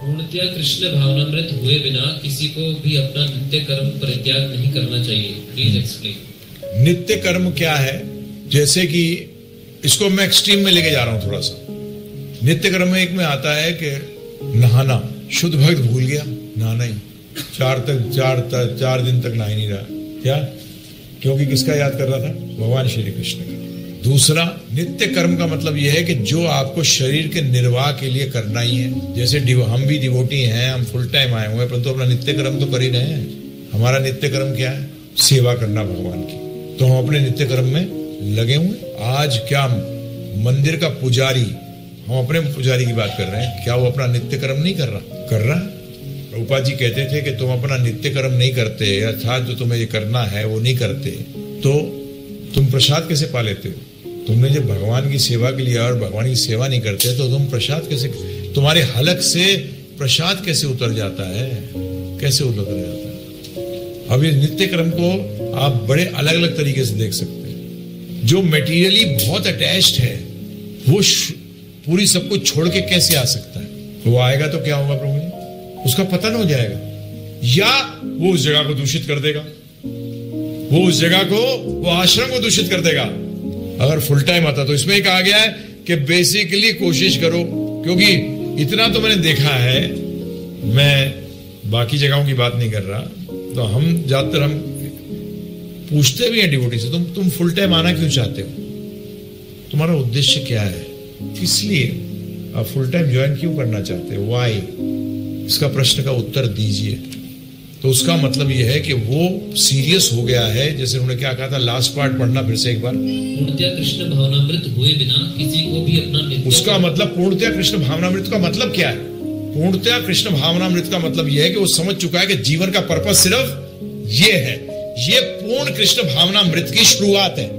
पूर्णतया कृष्ण भावनामृत हुए बिना किसी को भी अपना नित्य कर्म परित्याग नहीं करना चाहिए। Please explain. नित्य कर्म क्या है? जैसे कि इसको मैं एक्सट्रीम में लेके जा रहा हूं थोड़ा सा। नित्य कर्म में एक में आता है कि नहाना। शुद्ध भक्त भूल गया नहाना ही, चार दिन तक नहा ही नहीं रहा। क्या? क्योंकि किसका याद कर रहा था? भगवान श्री कृष्ण का। दूसरा, नित्य कर्म का मतलब यह है कि जो आपको शरीर के निर्वाह के लिए करना ही है। जैसे हम भी डिवोटी हैं, हम फुल टाइम आए हुए हैं, परंतु अपना नित्य कर्म तो कर ही रहे हैं। हमारा नित्य कर्म क्या है? सेवा करना भगवान की। तो हम अपने नित्य कर्म में लगे हुए। आज क्या मंदिर का पुजारी, हम अपने पुजारी की बात कर रहे हैं, क्या वो अपना नित्य कर्म नहीं कर रहा? कर रहा। प्रभुपाद जी कहते थे कि तुम अपना नित्य कर्म नहीं करते, अर्थात जो तुम्हें ये करना है वो नहीं करते, तो तुम प्रसाद कैसे पा लेते हो? तुमने जब भगवान की सेवा के लिए और भगवान की सेवा नहीं करते तो तुम प्रसाद कैसे, तुम्हारे हलक से प्रसाद कैसे उतर जाता है? कैसे उतर जाता है? अब ये नित्य कर्म को आप बड़े अलग अलग तरीके से देख सकते हैं। जो मेटीरियली बहुत अटैच्ड है वो पूरी सब कुछ छोड़ के कैसे आ सकता है? वो आएगा तो क्या होगा प्रभु जी? उसका पतन हो जाएगा, या वो उस जगह को दूषित कर देगा, वो उस जगह को, वो आश्रम को दूषित कर देगा। अगर फुल टाइम आता तो इसमें कहा गया है कि बेसिकली कोशिश करो, क्योंकि इतना तो मैंने देखा है, मैं बाकी जगहों की बात नहीं कर रहा, तो हम ज्यादातर हम पूछते भी हैं डिवोटी से, तुम फुल टाइम आना क्यों चाहते हो? तुम्हारा उद्देश्य क्या है? किस लिए आप फुल टाइम ज्वाइन क्यों करना चाहते हो? व्हाई? इसका प्रश्न का उत्तर दीजिए। तो उसका मतलब यह है कि वो सीरियस हो गया है। जैसे उन्होंने क्या कहा था, लास्ट पार्ट पढ़ना फिर से एक बार। पूर्णतया कृष्ण भावनामृत हुए बिना किसी को भी अपना नित्य, उसका मतलब पूर्णतया कृष्ण भावनामृत का मतलब क्या है? पूर्णतया कृष्ण भावनामृत का मतलब यह है कि वो समझ चुका है कि जीवन का पर्पस सिर्फ ये है। ये पूर्ण कृष्ण भावनामृत की शुरुआत है।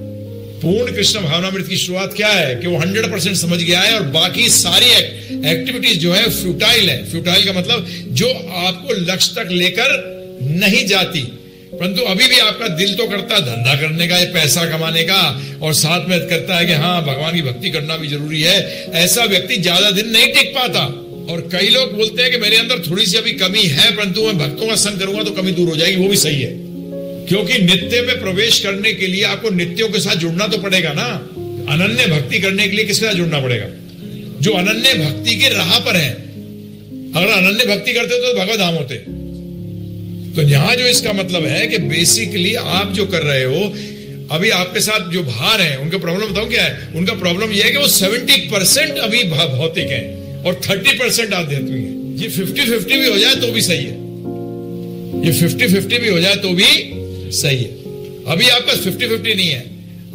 पूर्ण कृष्ण भावनामृत की शुरुआत क्या है? कि वो 100% समझ गया है और बाकी सारी एक्टिविटीज जो है फ्यूटाइल है। फ्यूटाइल का मतलब जो आपको लक्ष्य तक लेकर नहीं जाती, परंतु अभी भी आपका दिल तो करता है धंधा करने का, पैसा कमाने का, और साथ में करता है कि हाँ भगवान की भक्ति करना भी जरूरी है। ऐसा व्यक्ति ज्यादा दिन नहीं टिक पाता। और कई लोग बोलते हैं कि मेरे अंदर थोड़ी सी अभी कमी है, परंतु मैं भक्तों का संग करूंगा तो कमी दूर हो जाएगी। वो भी सही है, क्योंकि नित्य में प्रवेश करने के लिए आपको नित्यों के साथ जुड़ना तो पड़ेगा ना। अनन्य भक्ति करने के लिए किसके साथ जुड़ना पड़ेगा? जो अनन्य भक्ति के राह पर है। अगर अनन्य भक्ति करते हो तो भगवत धाम होते। तो यहां जो इसका मतलब है कि बेसिकली आप जो कर रहे हो, अभी आपके साथ जो बाहर हैं उनका प्रॉब्लम बताऊं क्या है? उनका प्रॉब्लम यह है कि वो 70% अभी भौतिक है और 30% आध्यात्मिक है। ये 50-50 भी हो जाए तो भी सही है। ये 50-50 भी हो जाए तो भी सही है। अभी आपका 50-50 नहीं है,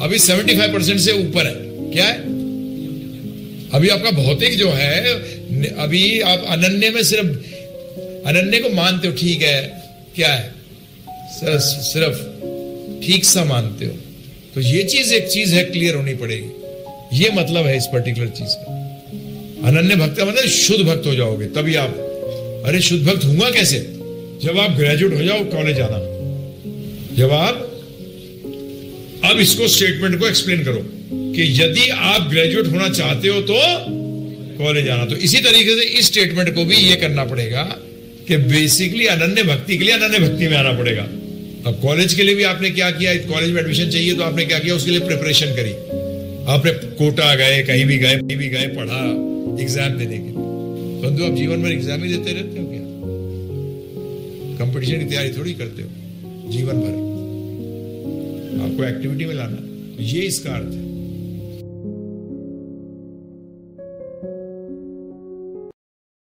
अभी 75% से ऊपर है। क्या है? अभी आपका भौतिक जो है, अभी आप अनन्य में सिर्फ अनन्य को मानते हो, ठीक है, क्या है, सिर्फ ठीक सा मानते हो। तो ये चीज एक चीज है, क्लियर होनी पड़ेगी। ये मतलब है इस पर्टिकुलर चीज का। अनन्य भक्त का मतलब शुद्ध भक्त हो जाओगे तभी आप। अरे शुद्ध भक्त होगा कैसे? जब आप ग्रेजुएट हो जाओ, कॉलेज आना। जब आप, अब इसको स्टेटमेंट को एक्सप्लेन करो कि यदि आप ग्रेजुएट होना चाहते हो तो कॉलेज आना। तो इसी तरीके से इस स्टेटमेंट को भी ये करना पड़ेगा कि बेसिकली अनन्य भक्ति के लिए अनन्य भक्ति में आना पड़ेगा। अब कॉलेज के लिए भी आपने क्या किया? कॉलेज में एडमिशन चाहिए तो आपने क्या किया? उसके लिए प्रिपरेशन करी। आपने कोटा गए, कहीं भी गए, पढ़ा एग्जाम देने के लिए। परंतु आप जीवन भर एग्जाम ही देते रहते हो क्या? कंपटीशन की तैयारी थोड़ी करते हो जीवन भर। आपको एक्टिविटी में लाना, ये इसका अर्थ है।